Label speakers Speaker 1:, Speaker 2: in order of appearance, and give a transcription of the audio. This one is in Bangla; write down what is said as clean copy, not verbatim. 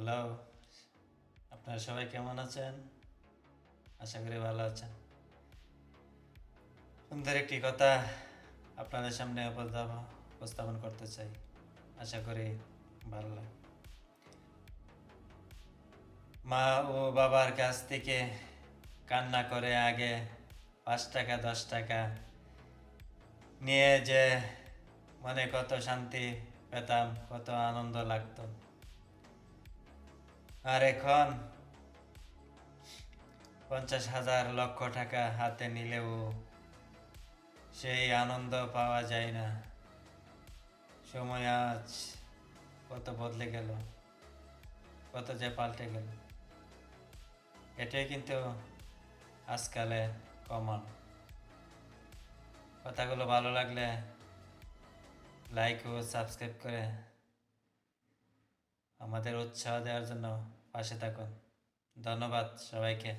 Speaker 1: হ্যালো, আপনারা সবাই কেমন আছেন? আশা করি ভালো আছেন। সুন্দর একটি কথা আপনাদের সামনে উপস্থাপন করতে চাই। আশা করি ভালো লাগে। মা ও বাবার কাছ থেকে কান্না করে আগে 5 টাকা 10 টাকা নিয়ে যে মনে কত শান্তি পেতাম, কত আনন্দ লাগতো। আর এখন 50,000 লক্ষ টাকা হাতে নিলেও সেই আনন্দ পাওয়া যায় না। সময় আজ কত বদলে গেল, কত যে পাল্টে গেল, এটাই কিন্তু আজকালে কমন। কথাগুলো ভালো লাগলে লাইক ও সাবস্ক্রাইব করে আমাদের উৎসাহ দেওয়ার জন্য পাশে থাকুন। ধন্যবাদ সবাইকে।